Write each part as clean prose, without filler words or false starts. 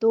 2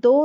2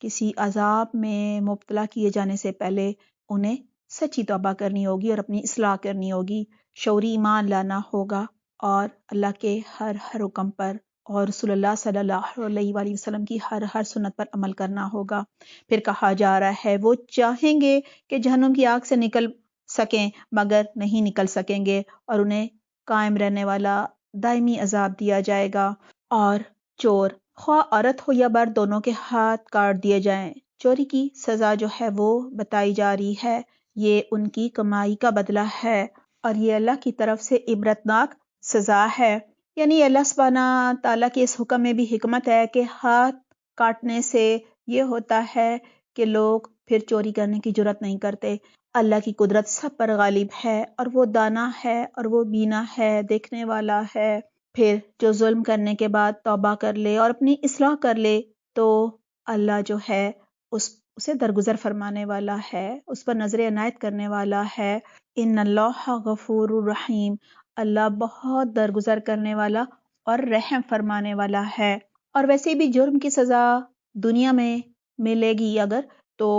کسی عذاب میں مبتلا کیے جانے سے پہلے انہیں سچی توبہ کرنی ہوگی اور اپنی اصلاح کرنی ہوگی، شعوری ایمان لانا ہوگا اور اللہ کے ہر حکم پر اور رسول اللہ صلی اللہ علیہ وآلہ وسلم کی ہر سنت پر عمل کرنا ہوگا۔ پھر کہا جا رہا ہے وہ چاہیں گے کہ جہنم کی آگ سے نکل سکیں مگر نہیں نکل سکیں گے، اور انہیں قائم رہنے والا دائمی عذاب دیا جائے گا۔ اور چور خواہ عورت ہو یا مرد دونوں کے ہاتھ کاٹ دیے جائیں۔ چوری کی سزا جو ہے وہ بتائی جا رہی ہے، یہ ان کی کمائی کا بدلہ ہے اور یہ اللہ کی طرف سے عبرتناک سزا ہے۔ یعنی اللہ سبحانہ تعالیٰ کے اس حکم میں بھی حکمت ہے کہ ہاتھ کاٹنے سے یہ ہوتا ہے کہ لوگ پھر چوری کرنے کی جرات نہیں کرتے۔ اللہ کی قدرت سب پر غالب ہے اور وہ دانا ہے اور وہ بینا ہے، دیکھنے والا ہے۔ پھر جو ظلم کرنے کے بعد توبہ کر لے اور اپنی اصلاح کر لے تو اللہ جو ہے اسے درگزر فرمانے والا ہے، اس پر نظر عنایت کرنے والا ہے۔ ان اللہ غفور الرحیم، اللہ بہت درگزر کرنے والا اور رحم فرمانے والا ہے۔ اور ویسے بھی جرم کی سزا دنیا میں ملے گی اگر تو،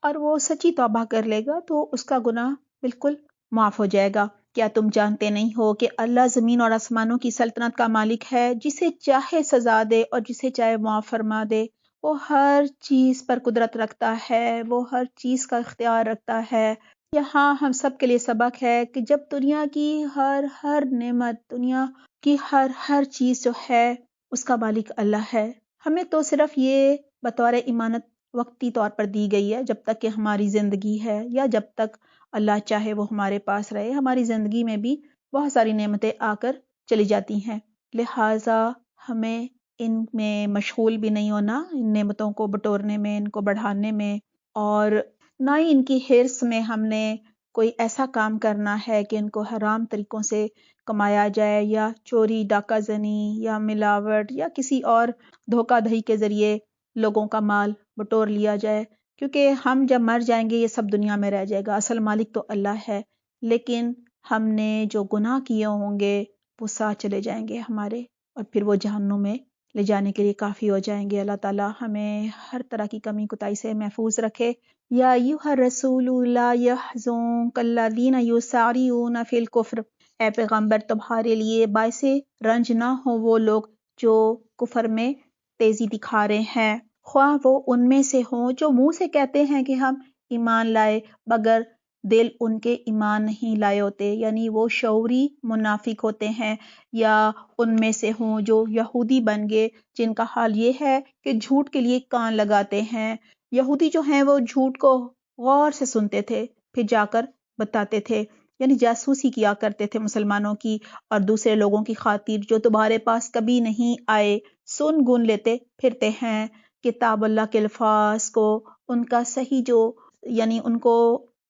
اور وہ سچی توبہ کر لے گا تو اس کا گناہ بالکل معاف ہو جائے گا۔ کیا تم جانتے نہیں ہو کہ اللہ زمین اور آسمانوں کی سلطنت کا مالک ہے، جسے چاہے سزا دے اور جسے چاہے معاف فرما دے۔ وہ ہر چیز پر قدرت رکھتا ہے، وہ ہر چیز کا اختیار رکھتا ہے۔ یہاں ہم سب کے لیے سبق ہے کہ جب دنیا کی ہر نعمت، دنیا کی ہر چیز جو ہے اس کا مالک اللہ ہے، ہمیں تو صرف یہ بطور امانت وقتی طور پر دی گئی ہے جب تک کہ ہماری زندگی ہے، یا جب تک اللہ چاہے وہ ہمارے پاس رہے۔ ہماری زندگی میں بھی بہت ساری نعمتیں آ کر چلی جاتی ہیں، لہٰذا ہمیں ان میں مشغول بھی نہیں ہونا، ان نعمتوں کو بٹورنے میں، ان کو بڑھانے میں، اور نہ ہی ان کی حرص میں ہم نے کوئی ایسا کام کرنا ہے کہ ان کو حرام طریقوں سے کمایا جائے، یا چوری ڈاکہ زنی یا ملاوٹ یا کسی اور دھوکہ دہی کے ذریعے لوگوں کا مال بٹور لیا جائے، کیونکہ ہم جب مر جائیں گے یہ سب دنیا میں رہ جائے گا، اصل مالک تو اللہ ہے، لیکن ہم نے جو گناہ کیے ہوں گے وہ ساتھ چلے جائیں گے ہمارے، اور پھر وہ جہنم میں لے جانے کے لیے کافی ہو جائیں گے۔ اللہ تعالی ہمیں ہر طرح کی کمی کوتاہی سے محفوظ رکھے۔ یا ایھا الرسول لا یحزنک الذین یسارعون فی الکفر، اے پیغمبر تمہارے لیے باعث رنج نہ ہو وہ لوگ جو کفر میں تیزی دکھا رہے ہیں، خواہ وہ ان میں سے ہوں جو منہ سے کہتے ہیں کہ ہم ایمان لائے مگر دل ان کے ایمان نہیں لائے ہوتے، یعنی وہ شعوری منافق ہوتے ہیں، یا ان میں سے ہوں جو یہودی بن گئے جن کا حال یہ ہے کہ جھوٹ کے لیے کان لگاتے ہیں۔ یہودی جو ہیں وہ جھوٹ کو غور سے سنتے تھے پھر جا کر بتاتے تھے، یعنی جاسوسی کیا کرتے تھے مسلمانوں کی، اور دوسرے لوگوں کی خاطر جو تمہارے پاس کبھی نہیں آئے سن گن لیتے پھرتے ہیں کتاب اللہ کے الفاظ کو، ان کا صحیح جو یعنی ان کو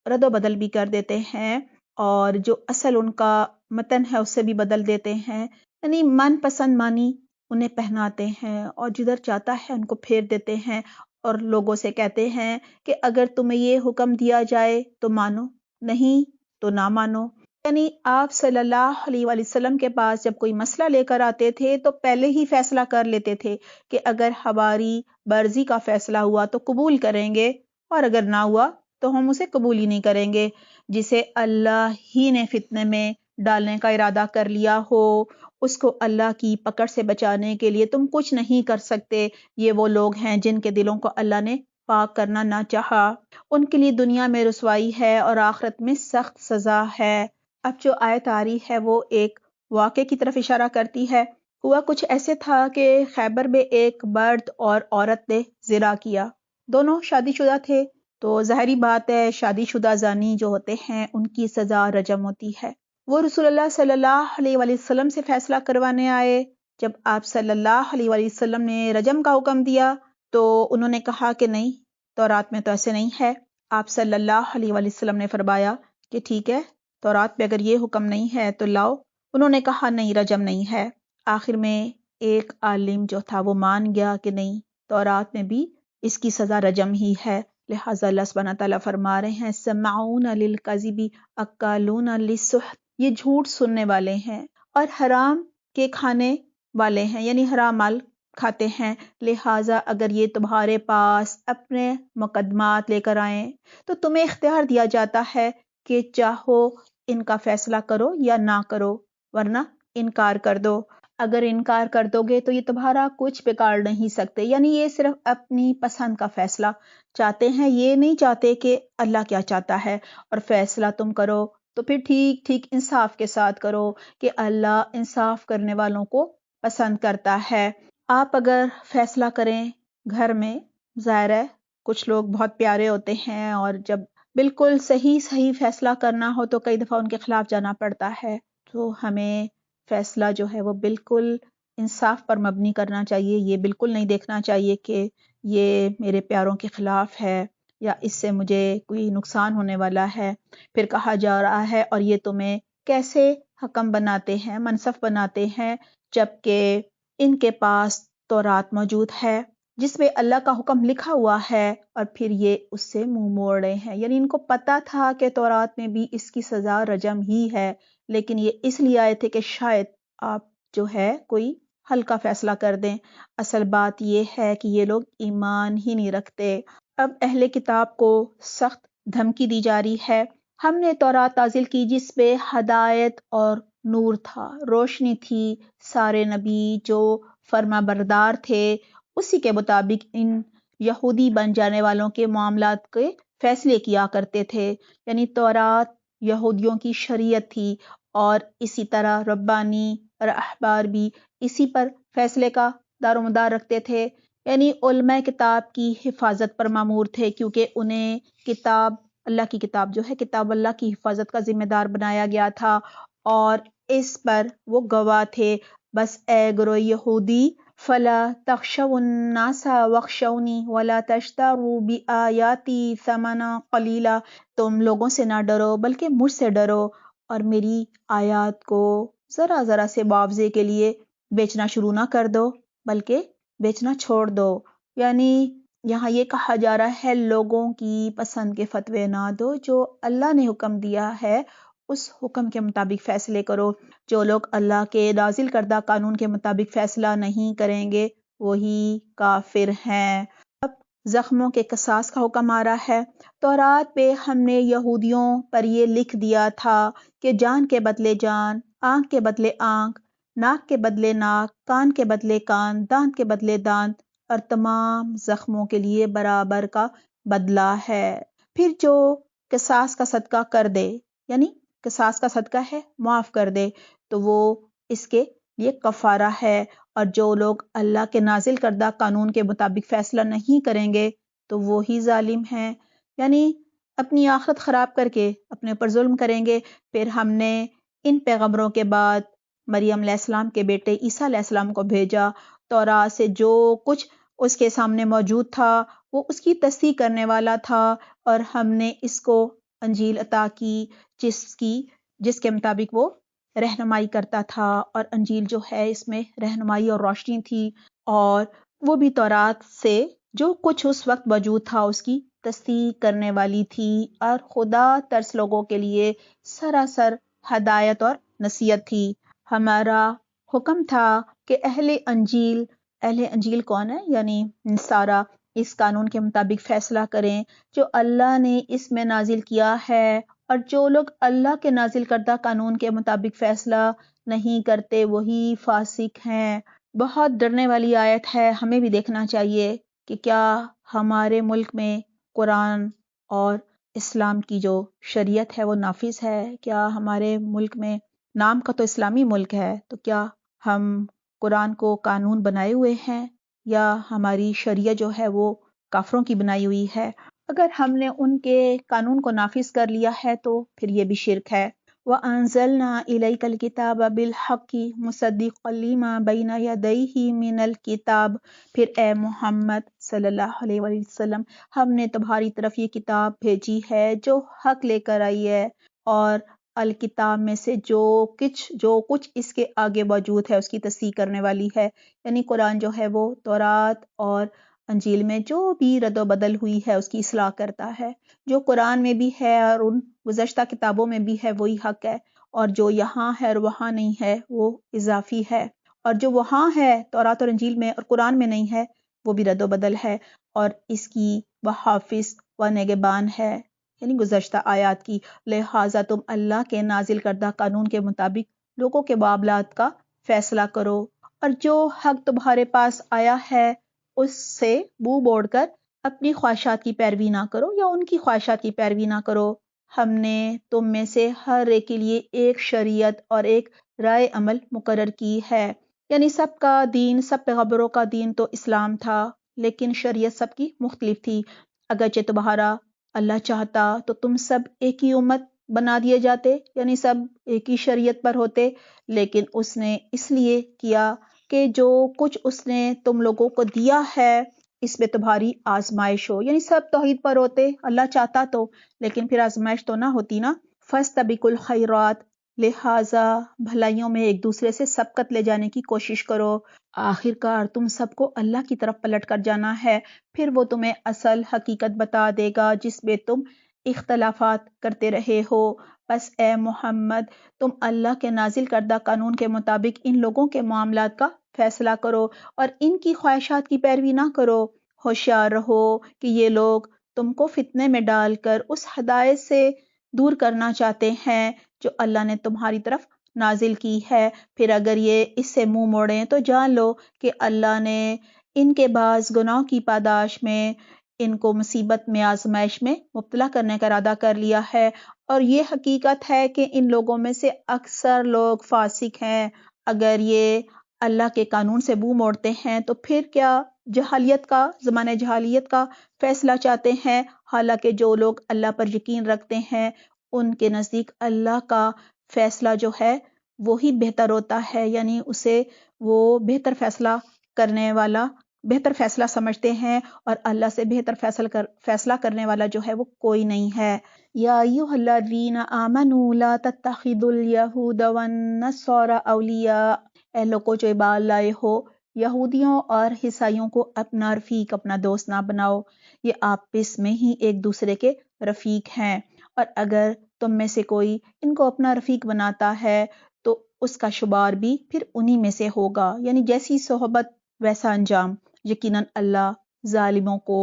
رد و بدل بھی کر دیتے ہیں، اور جو اصل ان کا متن ہے اسے بھی بدل دیتے ہیں، یعنی من پسند مانی انہیں پہناتے ہیں اور جدھر چاہتا ہے ان کو پھیر دیتے ہیں، اور لوگوں سے کہتے ہیں کہ اگر تمہیں یہ حکم دیا جائے تو مانو، نہیں تو نہ مانو۔ یعنی آپ صلی اللہ علیہ وآلہ وسلم کے پاس جب کوئی مسئلہ لے کر آتے تھے تو پہلے ہی فیصلہ کر لیتے تھے کہ اگر ہماری مرضی کا فیصلہ ہوا تو قبول کریں گے، اور اگر نہ ہوا تو ہم اسے قبول ہی نہیں کریں گے۔ جسے اللہ ہی نے فتنے میں ڈالنے کا ارادہ کر لیا ہو اس کو اللہ کی پکڑ سے بچانے کے لیے تم کچھ نہیں کر سکتے۔ یہ وہ لوگ ہیں جن کے دلوں کو اللہ نے پاک کرنا نہ چاہا، ان کے لیے دنیا میں رسوائی ہے اور آخرت میں سخت سزا ہے۔ اب جو آیت آ رہی ہے وہ ایک واقعے کی طرف اشارہ کرتی ہے۔ ہوا کچھ ایسے تھا کہ خیبر میں ایک مرد اور عورت نے زنا کیا، دونوں شادی شدہ تھے، تو ظاہری بات ہے شادی شدہ زانی جو ہوتے ہیں ان کی سزا رجم ہوتی ہے۔ وہ رسول اللہ صلی اللہ علیہ وآلہ وسلم سے فیصلہ کروانے آئے۔ جب آپ صلی اللہ علیہ وآلہ وسلم نے رجم کا حکم دیا تو انہوں نے کہا کہ نہیں، تورات میں تو ایسے نہیں ہے۔ آپ صلی اللہ علیہ وآلہ وسلم نے فرمایا کہ ٹھیک ہے، تورات میں اگر یہ حکم نہیں ہے تو لاؤ۔ انہوں نے کہا نہیں، رجم نہیں ہے۔ آخر میں ایک عالم جو تھا وہ مان گیا کہ نہیں، تورات میں بھی اس کی سزا رجم ہی ہے۔ لہٰذا اللہ سبحانہ تعالیٰ فرما رہے ہیں سمعون للکذب اکالون للسحت، یہ جھوٹ سننے والے ہیں اور حرام کے کھانے والے ہیں، یعنی حرام مال کھاتے ہیں، لہٰذا اگر یہ تمہارے پاس اپنے مقدمات لے کر آئیں تو تمہیں اختیار دیا جاتا ہے کہ چاہو ان کا فیصلہ کرو یا نہ کرو، ورنہ انکار کر دو۔ اگر انکار کر دو گے تو یہ تمہارا کچھ بگاڑ نہیں سکتے، یعنی یہ صرف اپنی پسند کا فیصلہ چاہتے ہیں، یہ نہیں چاہتے کہ اللہ کیا چاہتا ہے، اور فیصلہ تم کرو تو پھر ٹھیک ٹھیک انصاف کے ساتھ کرو کہ اللہ انصاف کرنے والوں کو پسند کرتا ہے۔ آپ اگر فیصلہ کریں گھر میں، ظاہر ہے کچھ لوگ بہت پیارے ہوتے ہیں اور جب بالکل صحیح فیصلہ کرنا ہو تو کئی دفعہ ان کے خلاف جانا پڑتا ہے، تو ہمیں فیصلہ جو ہے وہ بالکل انصاف پر مبنی کرنا چاہیے۔ یہ بالکل نہیں دیکھنا چاہیے کہ یہ میرے پیاروں کے خلاف ہے یا اس سے مجھے کوئی نقصان ہونے والا ہے۔ پھر کہا جا رہا ہے اور یہ تمہیں کیسے حکم بناتے ہیں، منصف بناتے ہیں، جبکہ ان کے پاس تورات موجود ہے جس میں اللہ کا حکم لکھا ہوا ہے، اور پھر یہ اس سے منہ موڑ رہے ہیں۔ یعنی ان کو پتا تھا کہ تورات میں بھی اس کی سزا رجم ہی ہے، لیکن یہ اس لیے آئے تھے کہ شاید آپ جو ہے کوئی ہلکا فیصلہ کر دیں۔ اصل بات یہ ہے کہ یہ لوگ ایمان ہی نہیں رکھتے۔ اب اہل کتاب کو سخت دھمکی دی جا رہی ہے۔ ہم نے تورات نازل کی جس پہ ہدایت اور نور تھا، روشنی تھی، سارے نبی جو فرما بردار تھے اسی کے مطابق ان یہودی بن جانے والوں کے معاملات کے فیصلے کیا کرتے تھے۔ یعنی تورات یہودیوں کی شریعت تھی، اور اسی طرح ربانی اور احبار بھی اسی پر فیصلے کا دار و مدار رکھتے تھے۔ یعنی علماء کتاب کی حفاظت پر مامور تھے، کیونکہ انہیں کتاب اللہ کی کتاب جو ہے کتاب اللہ کی حفاظت کا ذمہ دار بنایا گیا تھا، اور اس پر وہ گواہ تھے۔ بس اے گروہ یہودی، فلا تخشوا الناس واخشونی ولا تشتروا بآیاتی ثمنا قلیلا، تم لوگوں سے نہ ڈرو بلکہ مجھ سے ڈرو اور میری آیات کو ذرا ذرا سے معاوضے کے لیے بیچنا شروع نہ کر دو بلکہ بیچنا چھوڑ دو۔ یعنی یہاں یہ کہا جا رہا ہے لوگوں کی پسند کے فتوے نہ دو، جو اللہ نے حکم دیا ہے اس حکم کے مطابق فیصلے کرو۔ جو لوگ اللہ کے نازل کردہ قانون کے مطابق فیصلہ نہیں کریں گے وہی کافر ہیں۔ اب زخموں کے قصاص کا حکم آ رہا ہے۔ تورات پہ ہم نے یہودیوں پر یہ لکھ دیا تھا کہ جان کے بدلے جان، آنکھ کے بدلے آنکھ، ناک کے بدلے ناک، کان کے بدلے کان، دانت کے بدلے دانت، اور تمام زخموں کے لیے برابر کا بدلہ ہے۔ پھر جو قصاص کا صدقہ کر دے، یعنی قصاص کا صدقہ ہے معاف کر دے، تو وہ اس کے لیے کفارہ ہے، اور جو لوگ اللہ کے نازل کردہ قانون کے مطابق فیصلہ نہیں کریں گے تو وہی ظالم ہیں، یعنی اپنی آخرت خراب کر کے اپنے اوپر ظلم کریں گے۔ پھر ہم نے ان پیغمبروں کے بعد مریم علیہ السلام کے بیٹے عیسیٰ علیہ السلام کو بھیجا۔ تورات سے جو کچھ اس کے سامنے موجود تھا وہ اس کی تصدیق کرنے والا تھا، اور ہم نے اس کو انجیل عطا کی جس کے مطابق وہ رہنمائی کرتا تھا، اور انجیل جو ہے اس میں رہنمائی اور روشنی تھی، اور وہ بھی تورات سے جو کچھ اس وقت موجود تھا اس کی تصدیق کرنے والی تھی، اور خدا ترس لوگوں کے لیے سراسر ہدایت اور نصیحت تھی۔ ہمارا حکم تھا کہ اہل انجیل کون ہے؟ یعنی نصارہ، اس قانون کے مطابق فیصلہ کریں جو اللہ نے اس میں نازل کیا ہے، اور جو لوگ اللہ کے نازل کردہ قانون کے مطابق فیصلہ نہیں کرتے وہی فاسق ہیں۔ بہت ڈرنے والی آیت ہے، ہمیں بھی دیکھنا چاہیے کہ کیا ہمارے ملک میں قرآن اور اسلام کی جو شریعت ہے وہ نافذ ہے؟ کیا ہمارے ملک میں، نام کا تو اسلامی ملک ہے، تو کیا ہم قرآن کو قانون بنائے ہوئے ہیں یا ہماری شریعت جو ہے وہ کافروں کی بنائی ہوئی ہے؟ اگر ہم نے ان کے قانون کو نافذ کر لیا ہے تو پھر یہ بھی شرک ہے۔ وَأَنزَلْنَا إِلَيْكَ الْكِتَابَ بِالْحَقِّ مُصَدِّقًا لِمَا بَيْنَ يَدَيْهِ مِنَ الْكِتَابِ، پھر اے محمد صلی اللہ علیہ وآلہ وسلم، ہم نے تمہاری طرف یہ کتاب بھیجی ہے جو حق لے کر آئی ہے، اور الکتاب میں سے جو کچھ اس کے آگے موجود ہے اس کی تصدیق کرنے والی ہے۔ یعنی قرآن جو ہے وہ تورات اور انجیل میں جو بھی رد و بدل ہوئی ہے اس کی اصلاح کرتا ہے۔ جو قرآن میں بھی ہے اور ان گزشتہ کتابوں میں بھی ہے وہی حق ہے، اور جو یہاں ہے اور وہاں نہیں ہے وہ اضافی ہے۔ اور جو وہاں ہے تورات اور انجیل میں اور قرآن میں نہیں ہے وہ بھی رد و بدل ہے، اور اس کی وہ حافظ و نگہبان ہے، یعنی گزشتہ آیات کی۔ لہٰذا تم اللہ کے نازل کردہ قانون کے مطابق لوگوں کے معاملات کا فیصلہ کرو، اور جو حق تمہارے پاس آیا ہے اس سے منہ موڑ کر اپنی خواہشات کی پیروی نہ کرو یا ان کی خواہشات کی پیروی نہ کرو۔ ہم نے تم میں سے ہر ایک کے لیے ایک شریعت اور ایک رائے عمل مقرر کی ہے، یعنی سب کا دین، سب پیغمبروں کا دین تو اسلام تھا، لیکن شریعت سب کی مختلف تھی۔ اگرچہ تمہارا اللہ چاہتا تو تم سب ایک ہی امت بنا دیے جاتے، یعنی سب ایک ہی شریعت پر ہوتے، لیکن اس نے اس لیے کیا کہ جو کچھ اس نے تم لوگوں کو دیا ہے اس میں تمہاری آزمائش ہو، یعنی سب توحید پر ہوتے اللہ چاہتا تو، لیکن پھر آزمائش تو نہ ہوتی نا۔ فاستبقوا الخیرات، لہٰذا بھلائیوں میں ایک دوسرے سے سبقت لے جانے کی کوشش کرو۔ آخر کار تم سب کو اللہ کی طرف پلٹ کر جانا ہے، پھر وہ تمہیں اصل حقیقت بتا دے گا جس میں تم اختلافات کرتے رہے ہو۔ بس اے محمد تم اللہ کے نازل کردہ قانون کے مطابق ان لوگوں کے معاملات کا فیصلہ کرو اور ان کی خواہشات کی پیروی نہ کرو۔ ہوشیار رہو کہ یہ لوگ تم کو فتنے میں ڈال کر اس ہدایت سے دور کرنا چاہتے ہیں جو اللہ نے تمہاری طرف نازل کی ہے، پھر اگر یہ اس سے منہ موڑیں تو جان لو کہ اللہ نے ان کے بعض گناہوں کی پاداش میں ان کو مصیبت میں، آزمائش میں مبتلا کرنے کا ارادہ کر لیا ہے، اور یہ حقیقت ہے کہ ان لوگوں میں سے اکثر لوگ فاسق ہیں۔ اگر یہ اللہ کے قانون سے منہ موڑتے ہیں تو پھر کیا جہالیت کا، زمانہ جہالیت کا فیصلہ چاہتے ہیں، حالانکہ جو لوگ اللہ پر یقین رکھتے ہیں ان کے نزدیک اللہ کا فیصلہ جو ہے وہی بہتر ہوتا ہے، یعنی اسے وہ بہتر فیصلہ کرنے والا، بہتر فیصلہ سمجھتے ہیں، اور اللہ سے بہتر فیصلہ کرنے والا جو ہے وہ کوئی نہیں ہے۔ یا ایھا الذین آمنوا لا تتخذوا الیہود والنصارى اولیاء، اے لوگوں جو ایمان لائے ہو یہودیوں اور عیسائیوں کو اپنا رفیق، اپنا دوست نہ بناؤ، یہ آپس میں ہی ایک دوسرے کے رفیق ہیں، اور اگر تم میں سے کوئی ان کو اپنا رفیق بناتا ہے تو اس کا شمار بھی پھر انہی میں سے ہوگا، یعنی جیسی صحبت ویسا انجام۔ یقیناً اللہ ظالموں کو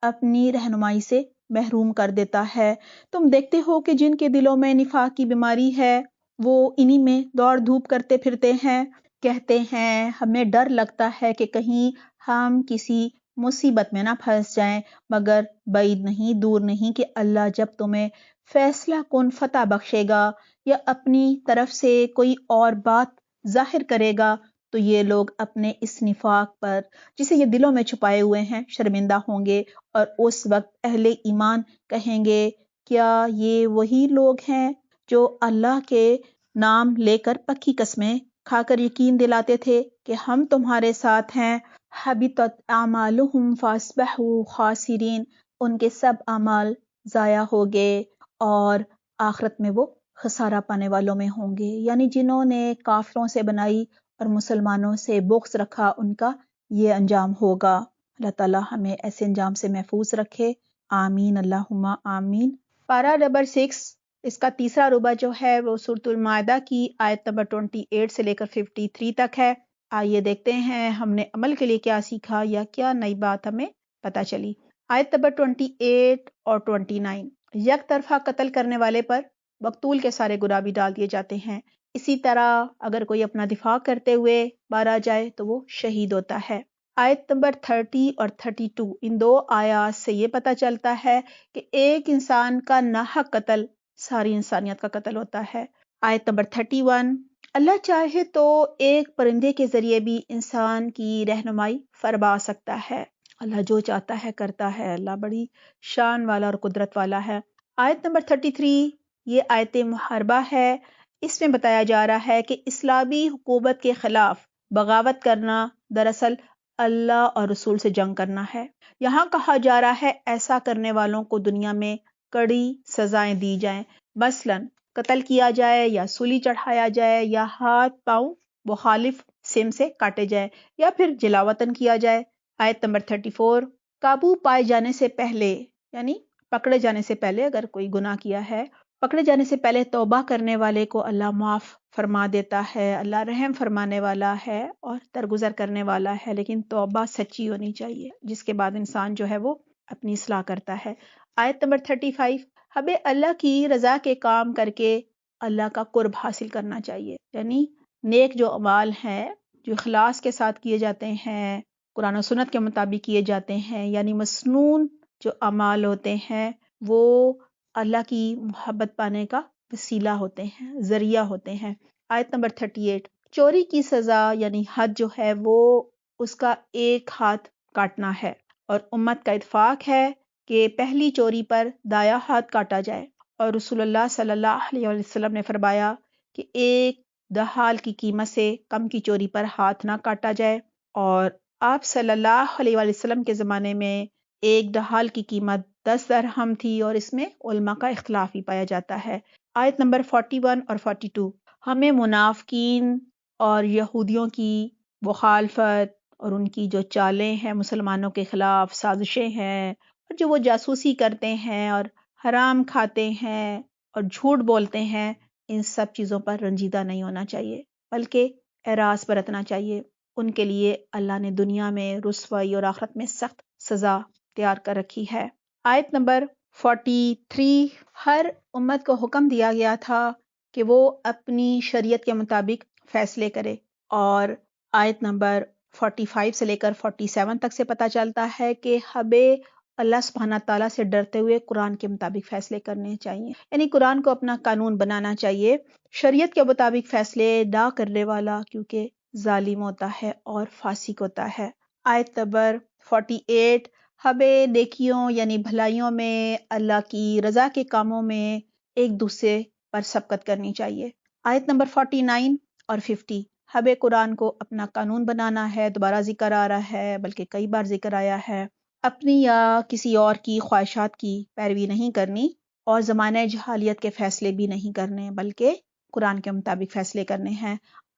اپنی رہنمائی سے محروم کر دیتا ہے۔ تم دیکھتے ہو کہ جن کے دلوں میں نفاق کی بیماری ہے وہ انہی میں دوڑ دھوپ کرتے پھرتے ہیں، کہتے ہیں ہمیں ڈر لگتا ہے کہ کہیں ہم کسی مصیبت میں نہ پھنس جائیں، مگر بعید نہیں، دور نہیں کہ اللہ جب تمہیں فیصلہ کن فتح بخشے گا یا اپنی طرف سے کوئی اور بات ظاہر کرے گا تو یہ لوگ اپنے اس نفاق پر جسے یہ دلوں میں چھپائے ہوئے ہیں شرمندہ ہوں گے، اور اس وقت اہل ایمان کہیں گے کیا یہ وہی لوگ ہیں جو اللہ کے نام لے کر پکی قسمیں کھا کر یقین دلاتے تھے کہ ہم تمہارے ساتھ ہیں۔ حبطت اعمالهم فاصبحوا خاسرین، ان کے سب اعمال ضائع ہو گئے اور آخرت میں وہ خسارہ پانے والوں میں ہوں گے، یعنی جنہوں نے کافروں سے بنائی اور مسلمانوں سے بغض رکھا ان کا یہ انجام ہوگا۔ اللہ تعالی ہمیں ایسے انجام سے محفوظ رکھے، آمین اللہم آمین۔ پارہ نمبر 6، اس کا تیسرا ربع جو ہے وہ سورۃ المائدہ کی آیت نمبر 28 سے لے کر 53 تک ہے۔ آئیے دیکھتے ہیں ہم نے عمل کے لیے کیا سیکھا یا کیا نئی بات ہمیں پتہ چلی۔ آیت نمبر 28 اور 29، یک طرفہ قتل کرنے والے پر مقتول کے سارے گناہ بھی ڈال دیے جاتے ہیں، اسی طرح اگر کوئی اپنا دفاع کرتے ہوئے مارا جائے تو وہ شہید ہوتا ہے۔ آیت نمبر 30 اور 32، ان دو آیات سے یہ پتہ چلتا ہے کہ ایک انسان کا ناحق قتل ساری انسانیت کا قتل ہوتا ہے۔ آیت نمبر 31، اللہ چاہے تو ایک پرندے کے ذریعے بھی انسان کی رہنمائی فرما سکتا ہے، اللہ جو چاہتا ہے کرتا ہے، اللہ بڑی شان والا اور قدرت والا ہے۔ آیت نمبر 33، یہ آیت محاربہ ہے، اس میں بتایا جا رہا ہے کہ اسلامی حکومت کے خلاف بغاوت کرنا دراصل اللہ اور رسول سے جنگ کرنا ہے۔ یہاں کہا جا رہا ہے ایسا کرنے والوں کو دنیا میں کڑی سزائیں دی جائیں، مثلاً قتل کیا جائے یا سولی چڑھایا جائے یا ہاتھ پاؤں مخالف سم سے کاٹے جائے یا پھر جلاوطن کیا جائے۔ آیت نمبر 34، قابو پائے جانے سے پہلے، یعنی پکڑے جانے سے پہلے اگر کوئی گناہ کیا ہے پکڑے جانے سے پہلے توبہ کرنے والے کو اللہ معاف فرما دیتا ہے، اللہ رحم فرمانے والا ہے اور درگزر کرنے والا ہے، لیکن توبہ سچی ہونی چاہیے جس کے بعد انسان جو ہے وہ اپنی اصلاح کرتا ہے۔ آیت نمبر 35، ہمیں اللہ کی رضا کے کام کر کے اللہ کا قرب حاصل کرنا چاہیے، یعنی نیک جو اعمال ہیں جو اخلاص کے ساتھ کیے جاتے ہیں، قرآن و سنت کے مطابق کیے جاتے ہیں، یعنی مسنون جو اعمال ہوتے ہیں وہ اللہ کی محبت پانے کا وسیلہ ہوتے ہیں، ذریعہ ہوتے ہیں۔ آیت نمبر 38، چوری کی سزا یعنی حد جو ہے وہ اس کا ایک ہاتھ کاٹنا ہے، اور امت کا اتفاق ہے کہ پہلی چوری پر دایاں ہاتھ کاٹا جائے، اور رسول اللہ صلی اللہ علیہ وسلم نے فرمایا کہ ایک دہال کی قیمت سے کم کی چوری پر ہاتھ نہ کاٹا جائے، اور آپ صلی اللہ علیہ وسلم کے زمانے میں ایک دہال کی قیمت 10 درہم تھی، اور اس میں علماء کا اختلاف بھی پایا جاتا ہے۔ آیت نمبر 41 اور 42، ہمیں منافقین اور یہودیوں کی مخالفت اور ان کی جو چالیں ہیں مسلمانوں کے خلاف، سازشیں ہیں، اور جو وہ جاسوسی کرتے ہیں اور حرام کھاتے ہیں اور جھوٹ بولتے ہیں، ان سب چیزوں پر رنجیدہ نہیں ہونا چاہیے بلکہ اعراض برتنا چاہیے۔ ان کے لیے اللہ نے دنیا میں رسوائی اور آخرت میں سخت سزا تیار کر رکھی ہے۔ آیت نمبر 43، ہر امت کو حکم دیا گیا تھا کہ وہ اپنی شریعت کے مطابق فیصلے کرے، اور آیت نمبر 45 سے لے کر 47 تک سے پتہ چلتا ہے کہ ہمیں اللہ سبحانہ تعالیٰ سے ڈرتے ہوئے قرآن کے مطابق فیصلے کرنے چاہیے، یعنی قرآن کو اپنا قانون بنانا چاہیے۔ شریعت کے مطابق فیصلے نہ کرنے والا کیونکہ ظالم ہوتا ہے اور فاسق ہوتا ہے۔ آیت نمبر 48، ہمیں نیکیوں یعنی بھلائیوں میں، اللہ کی رضا کے کاموں میں ایک دوسرے پر سبقت کرنی چاہیے۔ آیت نمبر 49 اور 50، ہمیں قرآن کو اپنا قانون بنانا ہے، دوبارہ ذکر آ رہا ہے بلکہ کئی بار ذکر آیا ہے، اپنی یا کسی اور کی خواہشات کی پیروی نہیں کرنی، اور زمانہ جہالیت کے فیصلے بھی نہیں کرنے بلکہ قرآن کے مطابق فیصلے کرنے ہیں۔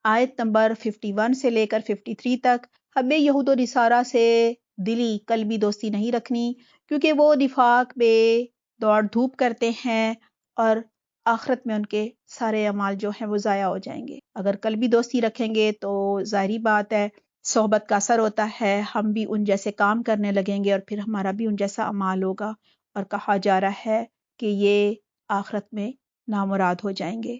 آیت نمبر 51 سے لے کر 53 تک، ہمیں یہود و نصارہ سے دلی قلبی دوستی نہیں رکھنی، کیونکہ وہ نفاق میں دوڑ دھوپ کرتے ہیں اور آخرت میں ان کے سارے اعمال جو ہیں وہ ضائع ہو جائیں گے۔ اگر قلبی دوستی رکھیں گے تو ظاہری بات ہے صحبت کا اثر ہوتا ہے، ہم بھی ان جیسے کام کرنے لگیں گے اور پھر ہمارا بھی ان جیسا اعمال ہوگا، اور کہا جا رہا ہے کہ یہ آخرت میں نامراد ہو جائیں گے۔